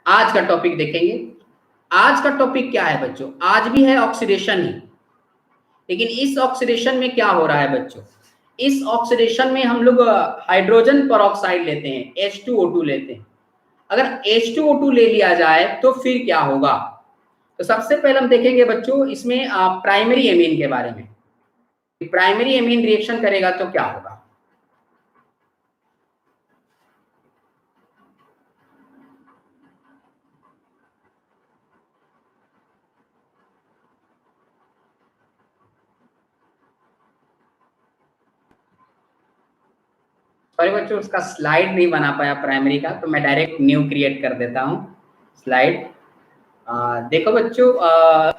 आज का टॉपिक देखेंगे। आज का टॉपिक क्या है बच्चों? आज भी है ऑक्सीडेशन ही, लेकिन इस ऑक्सीडेशन में क्या हो रहा है बच्चों? इस ऑक्सीडेशन में हम लोग हाइड्रोजन परऑक्साइड लेते हैं, H2O2 लेते हैं। अगर H2O2 ले लिया जाए तो फिर क्या होगा? तो सबसे पहले हम देखेंगे बच्चों इसमें प्राइमरी एमीन के बारे में। प्राइमरी एमीन रिएक्शन करेगा तो क्या होगा? सॉरी बच्चों, उसका स्लाइड नहीं बना पाया प्राइमरी का, तो मैं डायरेक्ट न्यू क्रिएट कर देता हूँ स्लाइड। देखो बच्चों,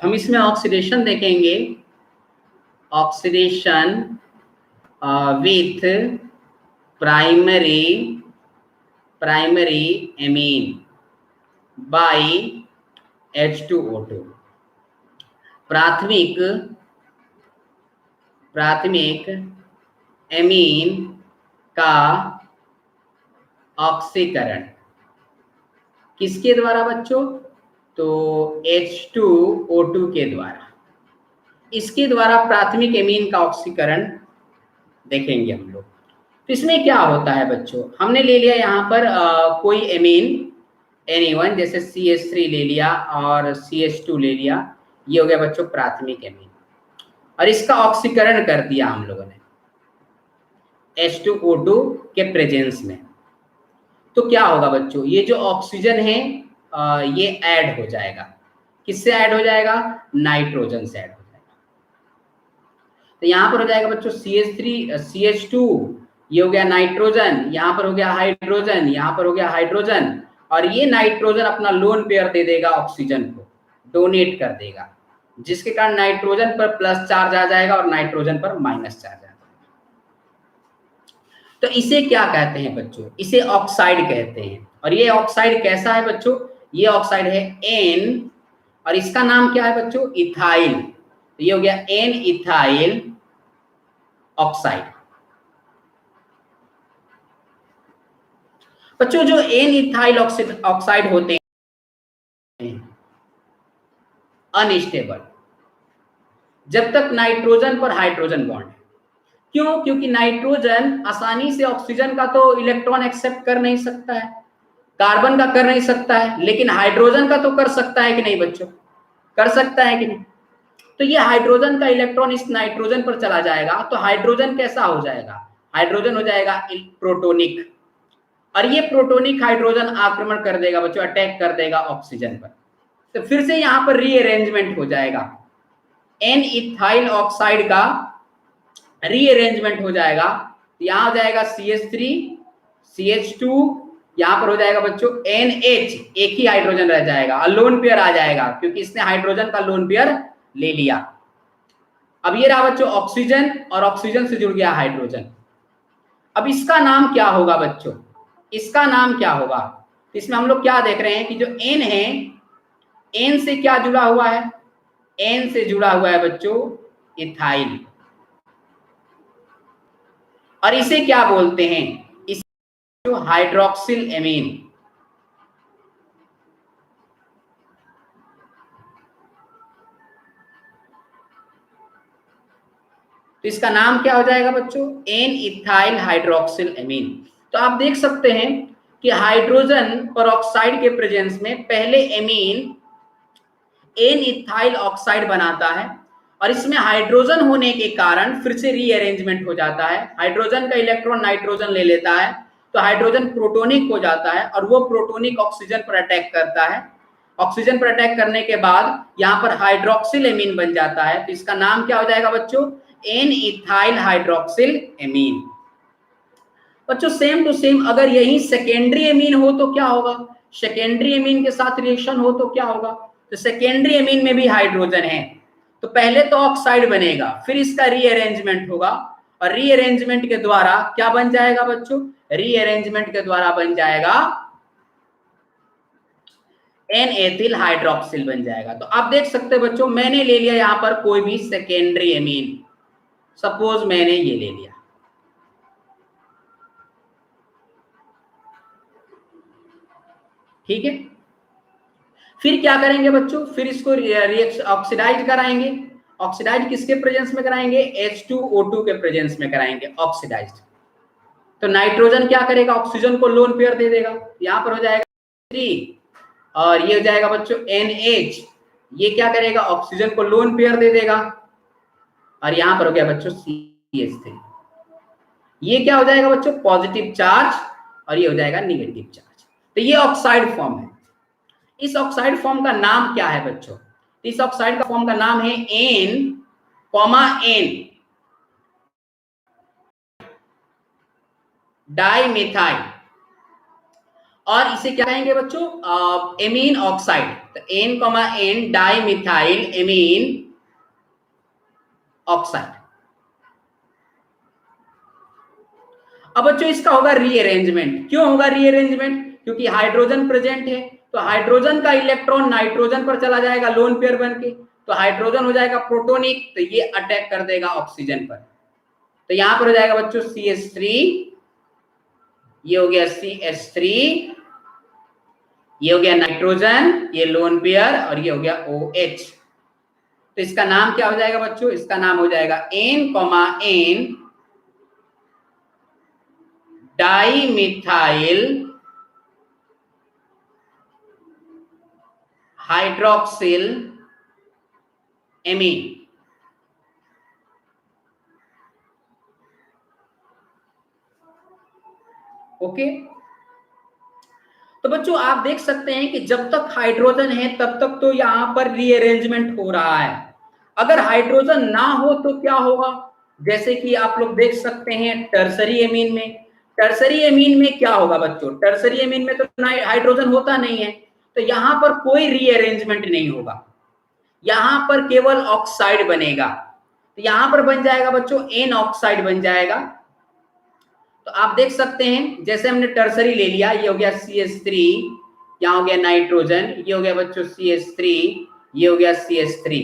हम इसमें ऑक्सीडेशन देखेंगे। Oxidation with primary amine by H2O2। प्राथमिक एमीन का ऑक्सीकरण किसके द्वारा बच्चों? तो H2O2 के द्वारा। इसके द्वारा प्राथमिक एमीन का ऑक्सीकरण देखेंगे हम लोग। तो इसमें क्या होता है बच्चों? हमने ले लिया यहाँ पर कोई एमीन Any1, जैसे CH3 ले लिया और CH2 ले लिया, ये हो गया बच्चों प्राथमिक एमीन, और इसका ऑक्सीकरण कर दिया हम लोगों ने H2O2 के प्रेजेंस में। तो क्या होगा बच्चों? ये जो ऑक्सीजन है ये ऐड हो जाएगा। किससे ऐड हो जाएगा? नाइट्रोजन से ऐड हो जाएगा। तो यहाँ पर हो जाएगा बच्चों CH3 CH2, ये हो गया नाइट्रोजन, यहाँ पर हो गया हाइड्रोजन, यहाँ पर हो गया हाइड्रोजन, और ये नाइट्रोजन अपना लोन पेयर दे देगा ऑक्सीजन को, डोनेट कर देगा, जिसके कारण नाइट्रोजन पर प्लस चार्ज आ जाएगा और नाइट्रोजन पर माइनस चार्ज आ जाएगा। तो इसे क्या कहते हैं बच्चों? इसे ऑक्साइड कहते हैं। और ये ऑक्साइड कैसा है बच्चों? ये ऑक्साइड है N, और इसका नाम क्या है बच्चों? इथाइल। तो ये हो गया N इथाइल ऑक्साइड। बच्चों जो N इथाइल ऑक्साइड होते हैं अनस्टेबल, जब तक नाइट्रोजन पर हाइड्रोजन बॉन्ड है। क्यों? क्योंकि नाइट्रोजन आसानी से ऑक्सीजन का तो इलेक्ट्रॉन एक्सेप्ट कर नहीं सकता है, कार्बन का कर नहीं सकता है, लेकिन हाइड्रोजन का तो कर सकता है कि नहीं बच्चों? कर सकता है कि नहीं? तो ये हाइड्रोजन का इलेक्ट्रॉन इस नाइट्रोजन पर चला जाएगा, तो हाइड्रोजन कैसा हो जाएगा? हाइड्रोजन हो जाएगा प्रोटोनिक, और ये प्रोटोनिक हाइड्रोजन आक्रमण कर देगा बच्चों, अटैक कर देगा ऑक्सीजन पर। तो फिर से यहाँ पर रीअरेंजमेंट हो जाएगा, N इथाइल ऑक्साइड का रीअरेंजमेंट हो जाएगा। यहाँ हो जाएगा CH3 CH2, यहाँ पर हो जाएगा बच्चों NH, एक ही हाइड्रोजन रह जाएगा, और लोन पेयर आ जाएगा क्योंकि इसने हाइड्रोजन का लोन पेयर ले लिया। अब ये रहा बच्चों ऑक्सीजन, और ऑक्सीजन से जुड़ गया हाइड्रोजन। अब इसका नाम क्या होगा बच्चों? इसका नाम क्या होगा? इसमें हम लोग क्या देख रहे हैं कि जो N है, N से क्या जुड़ा हुआ है? N से जुड़ा हुआ है बच्चों इथाइल, और इसे क्या बोलते हैं? इसे हाइड्रोक्सिल एमीन। तो इसका नाम क्या हो जाएगा बच्चों? N ethyl hydroxyl amine. तो आप देख सकते हैं कि हाइड्रोजन परऑक्साइड के प्रेजेंस में पहले एमीन N इथाइल ऑक्साइड बनाता है, और इसमें हाइड्रोजन होने के कारण फिर से रीअरेंजमेंट हो जाता है। हाइड्रोजन का इलेक्ट्रॉन नाइट्रोजन ले लेता है, तो हाइड्रोजन प्रोटोनिक हो जाता है, और वो प्रोटोनिक ऑक्सीजन पर अटैक करता है। ऑक्सीजन पर अटैक करने के बाद यहाँ पर हाइड्रोक्सिल एमीन बन जाता है। तो इसका नाम क्या हो जाएगा बच्चों? N ethyl hydroxyl amine. बच्चों सेम टू सेम अगर यही सेकेंडरी एमीन हो तो क्या होगा? सेकेंडरी एमीन के साथ रिएक्शन हो तो क्या होगा? तो सेकेंडरी एमीन में भी हाइड्रोजन है, तो पहले तो ऑक्साइड बनेगा, फिर इसका रीअरेंजमेंट होगा, और रीअरेंजमेंट के द्वारा क्या बन जाएगा बच्चों? रीअरेंजमेंट के द्वारा बन जाएगा N एथिल हाइड्रोक्सिल बन जाएगा। तो आप देख सकते हैं बच्चों, मैंने ले लिया यहाँ पर कोई भी सेकेंडरी एमीन, सपोज मैंने ये ले लिया, ठीक है। फिर क्या करेंगे बच्चों, फिर इसको ऑक्सीडाइज कराएंगे। ऑक्सीडाइज किसके प्रेजेंस में कराएंगे, H2O2 के प्रेजेंस में कराएंगे ऑक्सीडाइज। तो नाइट्रोजन क्या करेगा, ऑक्सीजन को लोन पेयर दे देगा, यहाँ पर हो जाएगा 3 और ये हो जाएगा बच्चों NH, ये क्या करेगा, ऑक्सीजन को लोन पेयर दे देगा और यहाँ पर हो गया बच्चों CH3। ये क्या हो जाएगा बच्चों, पॉजिटिव चार्ज और ये हो जाएगा निगेटिव चार्ज। तो ये ऑक्साइड फॉर्म है। इस ऑक्साइड फॉर्म का नाम क्या है बच्चों, इस ऑक्साइड का फॉर्म का नाम है N, डाइमेथाइल, और इसे क्या कहेंगे बच्चों, एमीन ऑक्साइड। तो N, डाइमेथाइल एमीन ऑक्साइड। अब बच्चों इसका होगा रीअरेंजमेंट। क्यों होगा रीअरेंजमेंट, क्योंकि हाइड्रोजन प्रेजेंट है, तो हाइड्रोजन का इलेक्ट्रॉन नाइट्रोजन पर चला जाएगा लोन पेयर बनके, तो हाइड्रोजन हो जाएगा प्रोटोनिक, तो ये अटैक कर देगा ऑक्सीजन पर। तो यहां पर हो जाएगा बच्चों CH3, ये हो गया CH3, ये हो गया नाइट्रोजन, ये लोन पेयर, और ये हो गया OH। तो इसका नाम क्या हो जाएगा बच्चों, इसका नाम हो जाएगा N, dimethyl hydroxyl amine. Okay, तो बच्चों आप देख सकते हैं कि जब तक हाइड्रोजन है तब तक तो यहां पर रीअरेंजमेंट हो रहा है। अगर हाइड्रोजन ना हो तो क्या होगा, जैसे कि आप लोग देख सकते हैं टर्सरी एमीन में। टर्सरी एमीन में क्या होगा बच्चों, टर्सरी एमीन में तो हाइड्रोजन होता नहीं है, तो यहां पर कोई रीअरेंजमेंट नहीं होगा, यहां पर केवल ऑक्साइड बनेगा। तो यहां पर बन जाएगा बच्चों N ऑक्साइड बन जाएगा। तो आप देख सकते हैं जैसे हमने टर्सरी ले लिया, ये हो गया CH3, यहाँ हो गया नाइट्रोजन, ये हो गया बच्चों CH3, ये हो गया CH3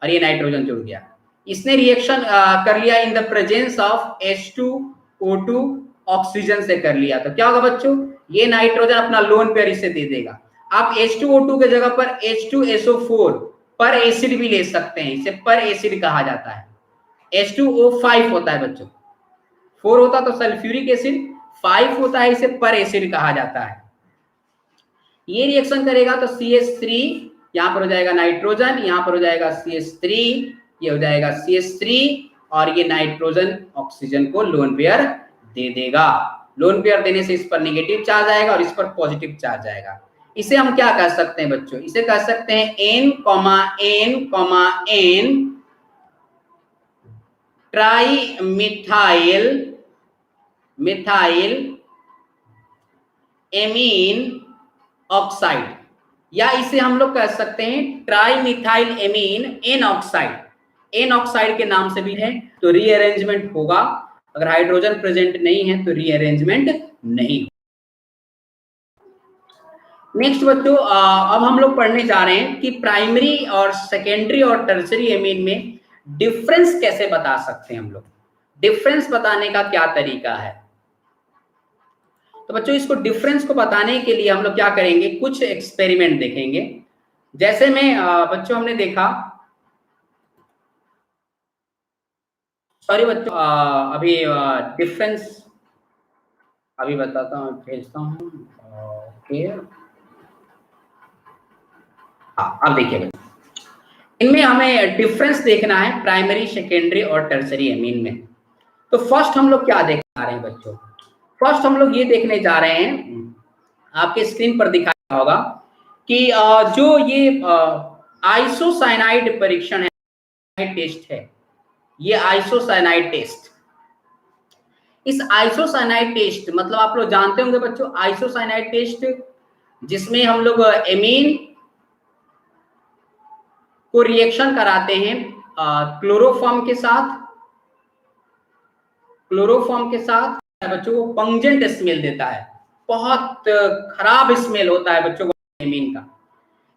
और ये नाइट्रोजन जुड़ गया। इसने रिएक्शन कर लिया in the presence of H2O2, oxygen से कर लिया। तो क्या होगा बच्चों, ये नाइट्रोजन अपना लोन पेयर इसे दे देगा। आप H2O2 के जगह पर H2SO4 पर एसिड भी ले सकते हैं, इसे पर एसिड कहा जाता है। H2O5 होता है बच्चों, 4 होता तो सल्फ्यूरिक एसिड, 5 होता है, इसे पर एसिड कहा जाता है। ये रिएक्शन करेगा तो CH3 यहां पर हो जाएगा नाइट्रोजन, यहां पर हो जाएगा CH3, ये हो जाएगा CH3 और ये नाइट्रोजन ऑक्सीजन को लोन पेयर दे देगा। लोन पेयर देने से इस पर नेगेटिव चार्ज आएगा और इस पर पॉजिटिव चार्ज आएगा। इसे हम क्या कह सकते हैं बच्चों, इसे कह सकते हैं N, trimethyl amine oxide, या इसे हम लोग कह सकते हैं trimethyl amine N oxide. N oxide के नाम से भी है। तो रीअरेंजमेंट होगा, अगर हाइड्रोजन प्रेजेंट नहीं है तो रीअरेंजमेंट नहीं। नेक्स्ट बच्चों, अब हम लोग पढ़ने जा रहे हैं कि प्राइमरी और सेकेंडरी और टर्सरी एमीन में डिफरेंस कैसे बता सकते हैं हम लोग, डिफरेंस बताने का क्या तरीका है। तो बच्चों इसको डिफरेंस को बताने के लिए हम लोग क्या करेंगे, कुछ एक्सपेरिमेंट देखेंगे। जैसे में बच्चों हमने देखा, सॉरी बच्चों अभी डिफरेंस अभी बताता हूँ, भेजता हूँ। ओके, अब देखिए इनमें हमें डिफरेंस देखना है प्राइमरी, सेकेंडरी और टर्सरी एमीन में। तो फर्स्ट हम लोग क्या देखने जा रहे हैं बच्चों, फर्स्ट हम लोग ये देखने जा रहे हैं, आपके स्क्रीन पर दिखाया होगा कि जो ये आइसोसाइनाइड परीक्षण है, टेस्ट है, ये आइसोसाइनाइड टेस्ट। इस आइसोसाइनाइड टेस्ट मतलब आप लोग जानते होंगे बच्चों, आइसोसाइनाइड टेस्ट जिसमें हम लोग एमीन को रिएक्शन कराते हैं क्लोरोफॉर्म के साथ, क्लोरोफॉर्म के साथ बच्चों को पंजेंट स्मेल देता है, बहुत खराब स्मेल होता है बच्चों को एमीन का।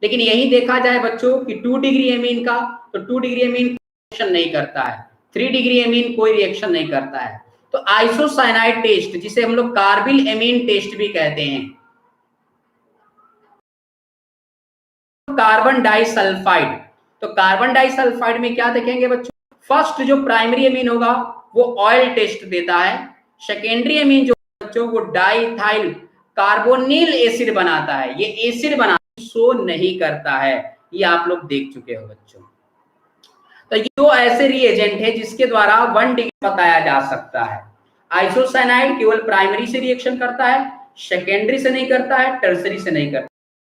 लेकिन यही देखा जाए बच्चों कि 2 डिग्री एमीन का, तो 2 डिग्री एमीन रिएक्शन नहीं करता है, 3 डिग्री एमीन कोई रिएक्शन नहीं करता है। तो आइसोसाइनाइड टेस्ट जिसे हम लोग कार्बिल एमीन टेस्ट भी कहते हैं, कार्बन डाइसल्फाइड। तो कार्बन डाइसल्फाइड में क्या देखेंगे बच्चों, फर्स्ट जो प्राइमरी एमीन होगा वो ऑयल टेस्ट देता है, सेकेंडरी एमीन जो बच्चों वो डाइथाइल कार्बोनिल एसिड बनाता है, ये एसिड बनाता शो नहीं करता है, ये आप लोग देख चुके हो बच्चों। तो ये दो ऐसे रिएजेंट है जिसके द्वारा 1 डिग्री बताया जा सकता है। आइसोसाइनाइड केवल प्राइमरी से रिएक्शन करता है, सेकेंडरी से नहीं करता है, टर्सरी से नहीं करता।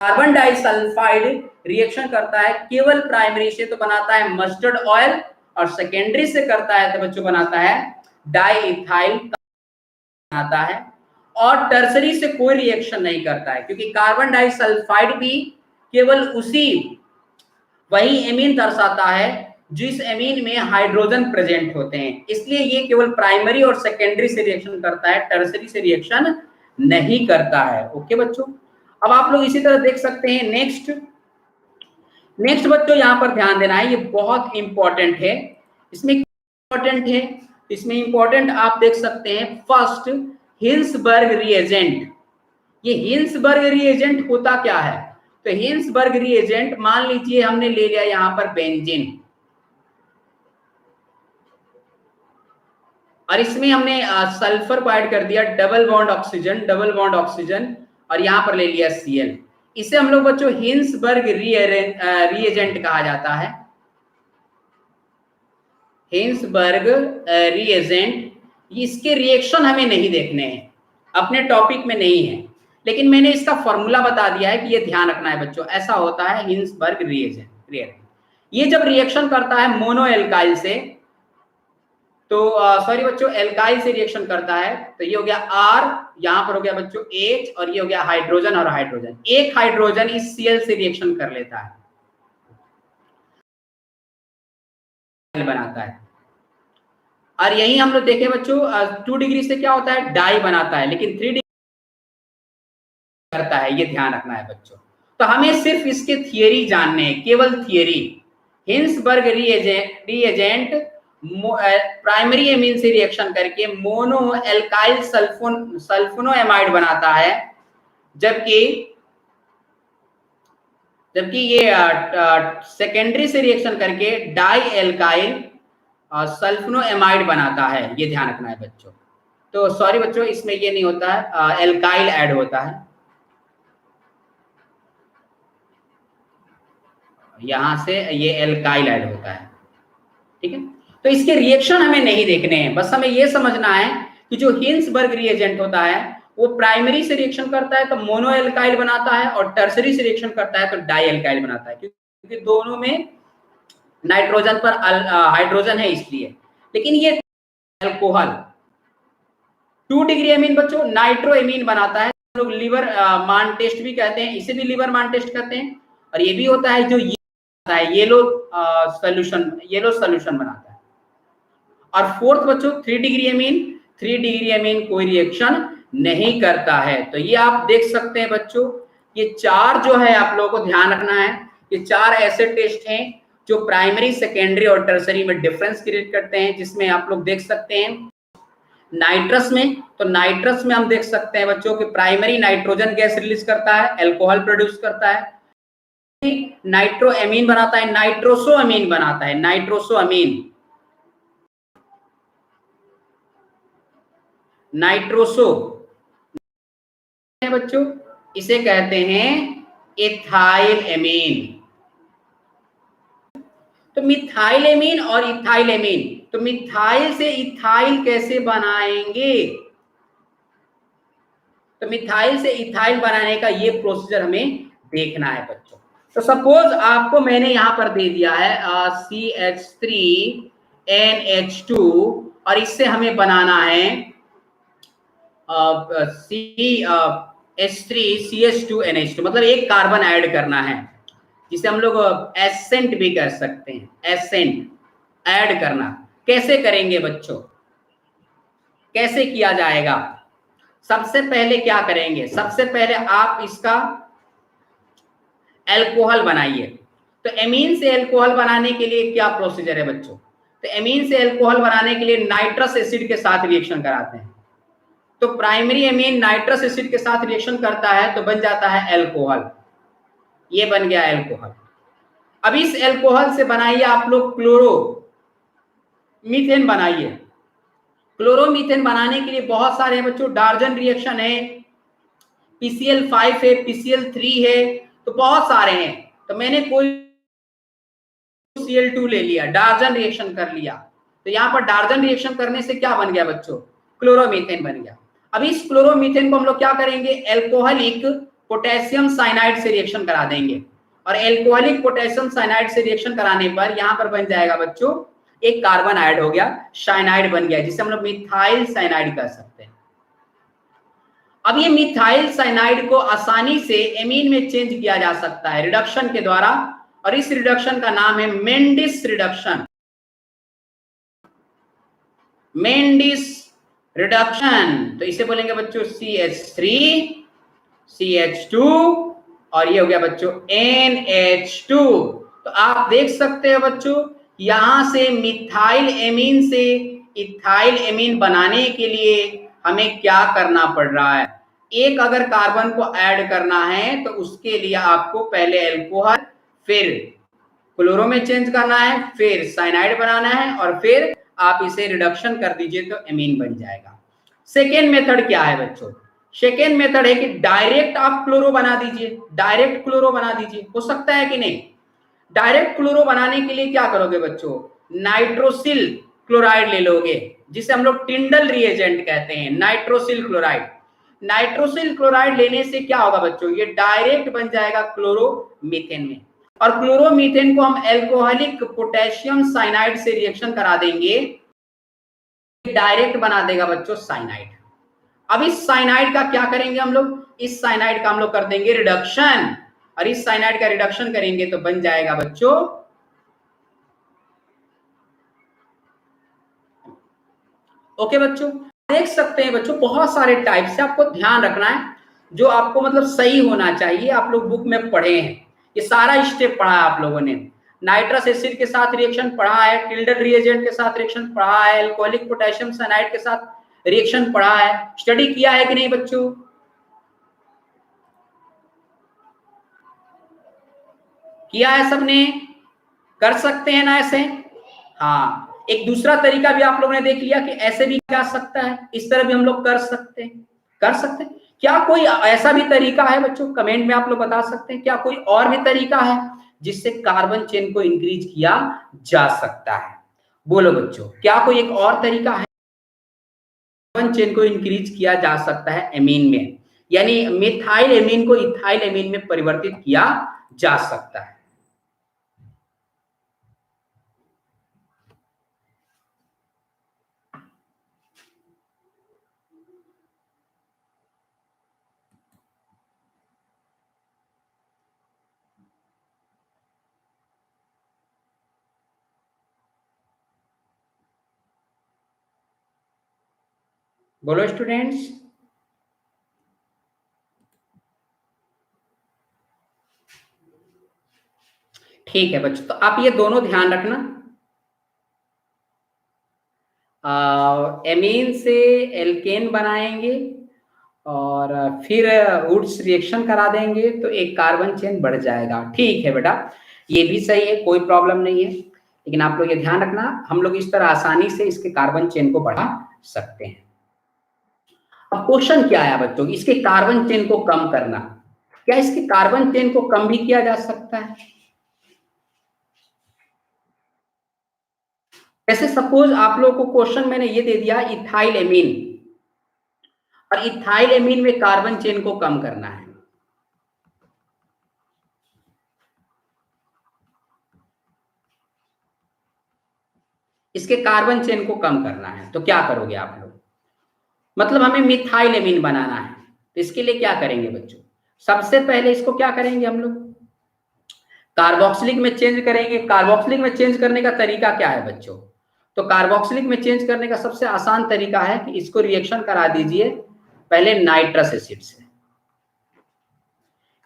कार्बन डाइसल्फाइड रिएक्शन करता है केवल प्राइमरी से, तो बनाता है मस्टर्ड ऑयल, और सेकेंडरी से करता है तो बच्चों बनाता है डाइइथाइल बनाता है, और टर्सरी से कोई रिएक्शन नहीं करता है, क्योंकि कार्बन डाइसल्फाइड भी केवल वही एमीन दर्शाता है जिस एमीन में हाइड्रोजन प्रेजेंट होते हैं, इसलिए ये केवल प्राइमरी और सेकेंडरी से रिएक्शन करता है, टर्सरी से रिएक्शन नहीं करता है। ओके बच्चों, अब आप लोग इसी तरह देख सकते हैं नेक्स्ट बच्चों यहाँ पर ध्यान देना है, ये बहुत इंपॉर्टेंट है। इसमें इंपॉर्टेंट है, इसमें इंपॉर्टेंट आप देख सकते हैं फर्स्ट हिल्सबर्ग रिएजेंट। ये हिल्सबर्ग रिएजेंट होता क्या है, तो हिल्सबर्ग रिएजेंट मान लीजिए हमने ले लिया यहाँ पर बेंजीन, और इसमें हमने सल्फर को ऐड कर दिया, डबल बॉन्ड ऑक्सीजन, और यहां पर ले लिया Cl। इसे हम लोग बच्चों हिल्सबर्ग रिएजेंट कहा जाता है, हिल्सबर्ग रिएजेंट। इसके रिएक्शन हमें नहीं देखने हैं, अपने टॉपिक में नहीं है, लेकिन मैंने इसका फॉर्मूला बता दिया है कि ये ध्यान रखना है बच्चों, ऐसा होता है हिल्सबर्ग रिएजेंट। ये जब रिएक्शन करता है मोनो एल्काइल से, तो सॉरी बच्चों एल्काइल से रिएक्शन करता है, तो ये हो गया R, यहां पर हो गया बच्चों H, और ये हो गया हाइड्रोजन और हाइड्रोजन, एक हाइड्रोजन इस Cl से रिएक्शन कर लेता है, बनाता है। और यही हम लोग देखें बच्चों 2 डिग्री से क्या होता है, डाई बनाता है, लेकिन 3 डिग्री करता है, ये ध्यान रखना है बच्चों। तो हमें सिर्फ इसके थियरी जानने हैं, केवल थियरी। हिल्सबर्ग रिएजेंट प्राइमरी एमीन से रिएक्शन करके मोनो एल्काइल सल्फोनोएमाइड बनाता है, जबकि ये सेकेंडरी से रिएक्शन करके डाई एल्काइल सल्फोनोएमाइड बनाता है, ये ध्यान रखना है बच्चों। तो सॉरी बच्चों इसमें ये नहीं होता है, एल्काइल ऐड होता है, यहां से ये एल्काइल ऐड होता है, ठीक है। तो इसके रिएक्शन हमें नहीं देखने हैं, बस हमें ये समझना है कि जो हिल्सबर्ग रिएजेंट होता है वो प्राइमरी से रिएक्शन करता है तो मोनो एल्काइल बनाता है, और टर्सरी से रिएक्शन करता है तो डाई एल्काइल बनाता है, क्योंकि दोनों में नाइट्रोजन पर हाइड्रोजन है इसलिए। लेकिन ये अल्कोहल 2 डिग्री एमीन बच्चों नाइट्रो एमीन बनाता है, लोग लीवर मान टेस्ट भी कहते हैं, इसे भी लीवर मान टेस्ट कहते हैं, और ये भी होता है जो येलो सोल्यूशन बनाता है। और फोर्थ बच्चों 3 डिग्री एमीन कोई रिएक्शन नहीं करता है। तो ये आप देख सकते हैं बच्चों, ये 4 जो है आप लोगों को ध्यान रखना है, ये 4 ऐसे टेस्ट हैं जो प्राइमरी, सेकेंडरी और टर्सरी में डिफरेंस क्रिएट करते हैं, जिसमें आप लोग देख सकते हैं नाइट्रस में, तो नाइट्रस में हम देख सकते हैं बच्चों कि प्राइमरी नाइट्रोजन गैस रिलीज करता है, अल्कोहल प्रोड्यूस करता है, नाइट्रो एमीन बनाता है, नाइट्रोसो अमीन बनाता है, नाइट्रोसो बच्चों इसे कहते हैं इथाइल एमीन। तो मिथाइल एमीन और इथाइल एमीन, तो मिथाइल से इथाइल कैसे बनाएंगे, तो मिथाइल से इथाइल बनाने का ये प्रोसीजर हमें देखना है बच्चों। तो सपोज आपको मैंने यहां पर दे दिया है CH3NH2, और इससे हमें बनाना है CH3CH2NH2, मतलब एक कार्बन ऐड करना है, जिसे हम लोग एसेंट भी कह सकते हैं, एसेंट ऐड करना। कैसे करेंगे बच्चों, कैसे किया जाएगा, सबसे पहले क्या करेंगे, सबसे पहले आप इसका अल्कोहल बनाइए। तो एमीन से अल्कोहल बनाने के लिए क्या प्रोसीजर है बच्चों, तो एमीन से अल्कोहल बनाने के लिए नाइट्रस एसिड के साथ रिएक्शन कराते हैं। तो प्राइमरी एमीन नाइट्रस एसिड के साथ रिएक्शन करता है तो बन जाता है अल्कोहल, ये बन गया एल्कोहल। अब इस एल्कोहल से बनाइए आप लोग क्लोरो मीथेन बनाइए। क्लोरोमीथेन बनाने के लिए बहुत सारे बच्चों डार्जन रिएक्शन है, PCl5 है, PCl3 है, तो बहुत सारे हैं। तो मैंने कोई Cl2 ले लिया, डार्जन रिएक्शन कर लिया, तो यहाँ पर डार्जन रिएक्शन करने से क्या बन गया बच्चों, क्लोरोमीथेन बन गया। अब इस क्लोरोमीथेन को हम लोग क्या करेंगे, एल्कोहलिक पोटेशियम साइनाइड से रिएक्शन करा देंगे, और एल्कोहलिक पोटेशियम साइनाइड से रिएक्शन कराने पर यहाँ पर बन जाएगा बच्चों एक कार्बन ऐड हो गया, साइनाइड बन गया, जिसे हम लोग मिथाइल साइनाइड कह सकते हैं। अब ये मिथाइल साइनाइड को आसानी से एमीन में चेंज किया जा सकता है रिडक्शन के द्वारा, और इस रिडक्शन का नाम है मेंडिस रिडक्शन। मेंडिस रिडक्शन, तो इसे बोलेंगे बच्चों CH3 CH2, और ये हो गया बच्चों NH2। तो आप देख सकते हो बच्चों, यहां से मिथाइल एमीन से इथाइल एमीन बनाने के लिए हमें क्या करना पड़ रहा है, एक अगर कार्बन को ऐड करना है तो उसके लिए आपको पहले एल्कोहल, फिर क्लोरो में चेंज करना है, फिर साइनाइड बनाना है, और फिर आप इसे रिडक्शन कर दीजिए तो एमीन बन जाएगा। सेकेंड मेथड क्या है बच्चों, सेकेंड मेथड है कि डायरेक्ट आप क्लोरो बना दीजिए, डायरेक्ट क्लोरो बना दीजिए, हो सकता है कि नहीं। डायरेक्ट क्लोरो बनाने के लिए क्या करोगे बच्चों, नाइट्रोसिल क्लोराइड ले लोगे, जिसे हम लोग टिंडल रिएजेंट कहते हैं, नाइट्रोसिल क्लोराइड। नाइट्रोसिल क्लोराइड लेने से क्या होगा बच्चों, ये डायरेक्ट बन जाएगा क्लोरोमीथेन में, और क्लोरोमीथेन को हम एल्कोहलिक पोटेशियम साइनाइड से रिएक्शन करा देंगे, डायरेक्ट बना देगा बच्चों साइनाइड। अब इस साइनाइड का क्या करेंगे हम लोग, इस साइनाइड का हम लोग कर देंगे रिडक्शन, और इस साइनाइड का रिडक्शन करेंगे तो बन जाएगा बच्चों ओके बच्चों। देख सकते हैं बच्चों बहुत सारे टाइप से, आपको ध्यान रखना है जो आपको मतलब सही होना चाहिए। आप लोग बुक में पढ़े हैं, ये सारा स्टेप पढ़ा है आप लोगों ने, नाइट्रस एसिड के साथ रिएक्शन पढ़ा है, टिल्डर रिएजेंट के साथ रिएक्शन पढ़ा है, एल्कोहलिक पोटेशियम साइनाइड के साथ रिएक्शन पढ़ा है, स्टडी किया है कि नहीं बच्चों, किया है सबने, कर सकते हैं ना ऐसे। हाँ, एक दूसरा तरीका भी आप लोगों ने देख लिया कि ऐसे भी जा सकता है, इस तरह भी हम लोग कर सकते हैं, कर सकते हैं। क्या कोई ऐसा भी तरीका है बच्चों, कमेंट में आप लोग बता सकते हैं, क्या कोई और भी तरीका है जिससे कार्बन चेन को इंक्रीज किया जा सकता है, बोलो बच्चों, क्या कोई एक और तरीका है कार्बन चेन को इंक्रीज किया जा सकता है एमीन में, यानी मिथाइल एमीन को इथाइल एमीन में परिवर्तित किया जा सकता है। बोलो स्टूडेंट्स, ठीक है बच्चों, तो आप ये दोनों ध्यान रखना, एमीन से एल्केन बनाएंगे और फिर वुड्स रिएक्शन करा देंगे तो एक कार्बन चेन बढ़ जाएगा। ठीक है बेटा, ये भी सही है, कोई प्रॉब्लम नहीं है, लेकिन आप लोग ये ध्यान रखना हम लोग इस तरह आसानी से इसके कार्बन चेन को बढ़ा सकते हैं। अब क्वेश्चन क्या आया बच्चों, इसके कार्बन चेन को कम करना, क्या इसके कार्बन चेन को कम भी किया जा सकता है। जैसे सपोज आप लोगों को क्वेश्चन मैंने ये दे दिया इथाइल एमीन, और इथाइल एमीन में कार्बन चेन को कम करना है, इसके कार्बन चेन को कम करना है, तो क्या करोगे आप लोग, मतलब हमें मिथाइल एमीन बनाना है, तो इसके लिए क्या करेंगे बच्चों, सबसे पहले इसको क्या करेंगे हम लोग, कार्बोक्सिलिक में चेंज करेंगे। कार्बोक्सिलिक में चेंज करने का तरीका क्या है बच्चों, तो कार्बोक्सिलिक में चेंज करने का सबसे आसान तरीका है कि इसको रिएक्शन करा दीजिए पहले नाइट्रस एसिड से।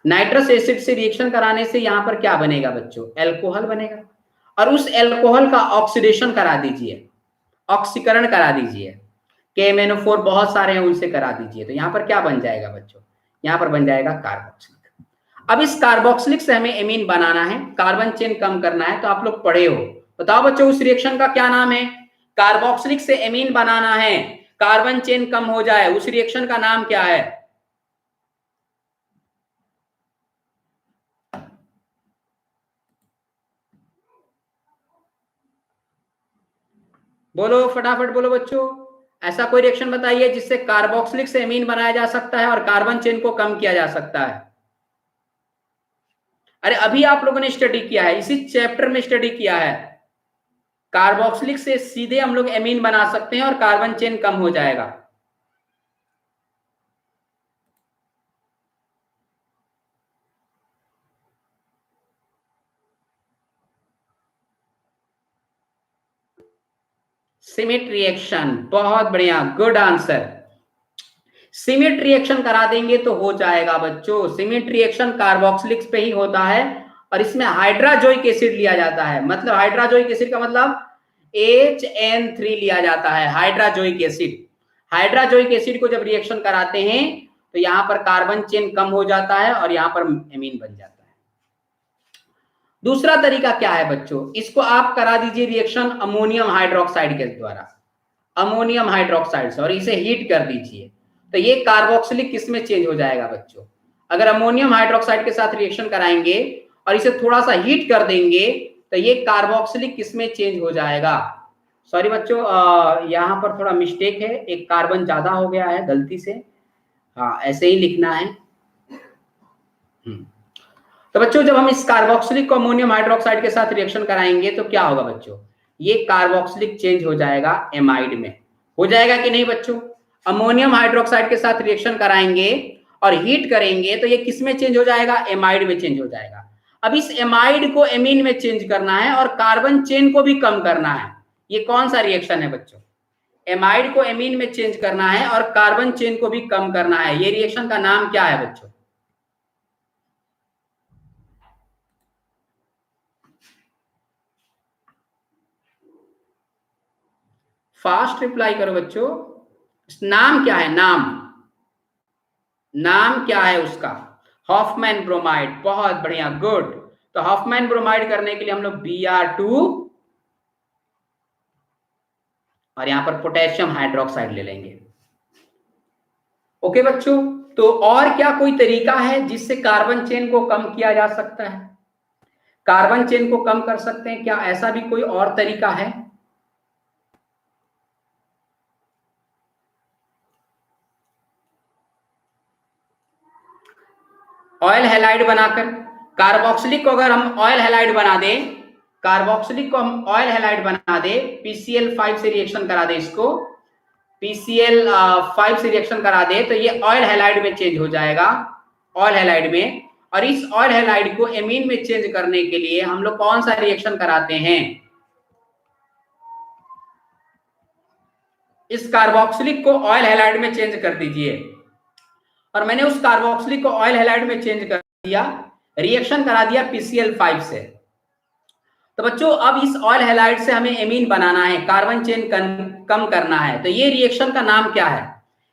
नाइट्रस एसिड से रिएक्शन कराने से यहां पर क्या बनेगा बच्चों, एल्कोहल बनेगा, और उस एल्कोहल का ऑक्सीडेशन करा दीजिए, ऑक्सीकरण करा दीजिए, KMnO4 बहुत सारे हैं उनसे करा दीजिए, तो यहां पर क्या बन जाएगा बच्चों, यहां पर बन जाएगा कार्बोक्सिलिक। अब इस कार्बोक्सिलिक से हमें एमीन बनाना है, कार्बन चेन कम करना है। तो आप लोग पढ़े हो, बताओ बच्चों उस रिएक्शन का क्या नाम है? कार्बोक्सिलिक से एमीन बनाना है, कार्बन चेन कम हो जाए, उस रिएक्शन का नाम क्या है? बोलो फटाफट बोलो बच्चों, ऐसा कोई रिएक्शन बताइए जिससे कार्बोक्सिलिक से एमीन बनाया जा सकता है और कार्बन चेन को कम किया जा सकता है। अरे अभी आप लोगों ने स्टडी किया है, इसी चैप्टर में स्टडी किया है, कार्बोक्सिलिक से सीधे हम लोग एमीन बना सकते हैं और कार्बन चेन कम हो जाएगा। सिमिट रिएक्शन, बहुत बढ़िया, गुड आंसर। सिमिट रिएक्शन करा देंगे तो हो जाएगा बच्चों। सिमिट रिएक्शन कार्बोक्सिलिक पे ही होता है और इसमें हाइड्राजोइक एसिड लिया जाता है। मतलब हाइड्राजोइक एसिड का मतलब HN3 लिया जाता है, हाइड्राजोइक एसिड। हाइड्राजोइक एसिड को जब रिएक्शन कराते हैं तो यहाँ पर कार्बन चेन कम हो जाता है और यहाँ पर एमीन बन जाता है। दूसरा तरीका क्या है बच्चों, इसको आप करा दीजिए रिएक्शन अमोनियम हाइड्रोक्साइड के द्वारा, अमोनियम हाइड्रोक्साइड से, और इसे हीट कर दीजिए तो ये कार्बोक्सिलिक किस में चेंज हो जाएगा बच्चों? अगर अमोनियम हाइड्रोक्साइड के साथ रिएक्शन कराएंगे और इसे थोड़ा सा हीट कर देंगे तो ये कार्बोक्सिलिक किस में चेंज हो जाएगा? सॉरी बच्चों, यहाँ पर थोड़ा मिस्टेक है, एक कार्बन ज्यादा हो गया है गलती से, हाँ ऐसे ही लिखना है। तो बच्चों जब हम इस कार्बोक्सिलिक को अमोनियम हाइड्रोक्साइड के साथ रिएक्शन कराएंगे तो क्या होगा बच्चों? ये कार्बोक्सिलिक चेंज हो जाएगा एमाइड में। हो जाएगा कि नहीं बच्चों? अमोनियम हाइड्रोक्साइड के साथ रिएक्शन कराएंगे और हीट करेंगे तो ये किस में चेंज हो जाएगा? एमाइड में चेंज हो जाएगा। अब इस एमाइड को एमीन में चेंज करना है और कार्बन चेन को भी कम करना है। ये कौन सा रिएक्शन है बच्चों? एमाइड को एमीन में चेंज करना है और कार्बन चेन को भी कम करना है। ये रिएक्शन का नाम क्या है बच्चों? फास्ट रिप्लाई करो बच्चों, नाम क्या है? नाम क्या है उसका? हॉफमैन ब्रोमाइड, बहुत बढ़िया, गुड। तो हॉफमैन ब्रोमाइड करने के लिए हम लोग Br2 और यहां पर पोटेशियम हाइड्रोक्साइड ले लेंगे। ओके बच्चों, तो और क्या कोई तरीका है जिससे कार्बन चेन को कम किया जा सकता है? कार्बन चेन को कम कर सकते हैं क्या? ऐसा भी कोई और तरीका है? ऑयल हैलाइड बनाकर, कार्बोक्सिलिक को अगर हम ऑयल हैलाइड बना दें, कार्बोक्सिलिक को हम ऑयल हैलाइड बना दे, PCl5 से रिएक्शन करा दे, इसको PCl5 से रिएक्शन करा दे तो ये ऑयल हैलाइड में चेंज हो जाएगा, ऑयल हैलाइड में। और इस ऑयल हैलाइड को एमीन में चेंज करने के लिए हम लोग कौन सा रिएक्शन कराते हैं? इस कार्बोक्सिलिक को ऑयल हैलाइड में चेंज कर दीजिए। और मैंने उस कार्बोक्सिलिक को ऑयल हैलाइड में चेंज कर दिया, रिएक्शन करा दिया PCl5 से। तो बच्चों अब इस ऑयल हैलाइड से हमें एमीन बनाना है, कार्बन चेन कम करना है। तो ये रिएक्शन का नाम क्या है?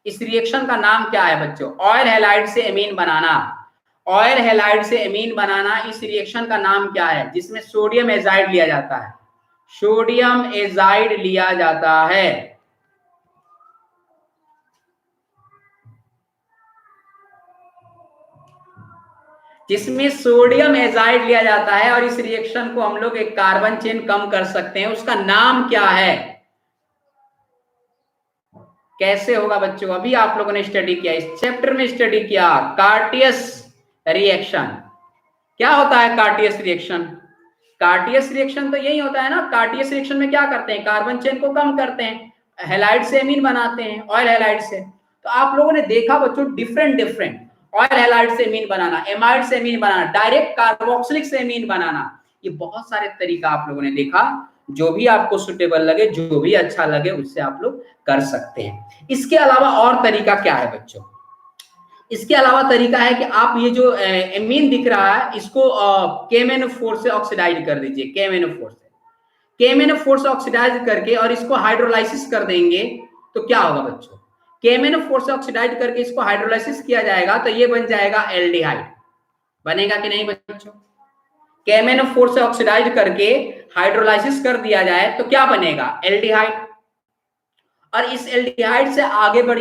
इस रिएक्शन का नाम क्या है बच्चों? ऑयल हैलाइड से एमीन बनाना, ऑयल हैलाइड से एमीन बनाना, इस रिएक्शन का नाम क्या है? जिसमें सोडियम एजाइड लिया जाता है, सोडियम एजाइड लिया जाता है। जिसमें सोडियम एजाइड लिया जाता है और इस रिएक्शन को हम लोग एक कार्बन चेन कम कर सकते हैं, उसका नाम क्या है? कैसे होगा बच्चों? अभी आप लोगों ने स्टडी किया, इस चैप्टर में स्टडी किया, कार्टियस रिएक्शन। क्या होता है कार्टियस रिएक्शन? कार्टियस रिएक्शन तो यही होता है ना। कार्टियस रिएक्शन में क्या करते हैं? कार्बन चेन को कम करते हैं, हैलाइड से एमीन बनाते हैं, ऑयल हैलाइड से। तो आप लोगों ने देखा बच्चों डिफरेंट ऑयल हैलाइड से एमीन बनाना, एमाइड से एमीन बनाना, डायरेक्ट कार्बोक्सिलिक से एमीन बनाना, ये बहुत सारे तरीका आप लोगों ने देखा। जो भी आपको सुटेबल लगे, जो भी अच्छा लगे, उससे आप लोग कर सकते हैं। इसके अलावा और तरीका क्या है बच्चों? इसके अलावा तरीका है कि आप ये जो एमीन दिख रहा है इसको KMnO4 से ऑक्सीडाइज कर दीजिए, KMnO4 से ऑक्सीडाइज करके और इसको हाइड्रोलाइसिस कर देंगे तो क्या होगा बच्चों? KMnO4 से ऑक्सीडाइज करके इसको हाइड्रोलाइसिस किया जाएगा तो ये बन जाएगा एल्डिहाइड। बनेगा कि नहीं बच्चों? KMnO4 से ऑक्सीडाइज करके हाइड्रोलाइसिस कर दिया जाए तो क्या बनेगा? एल्डिहाइड। और इस एल्डिहाइड से आगे बढ़िए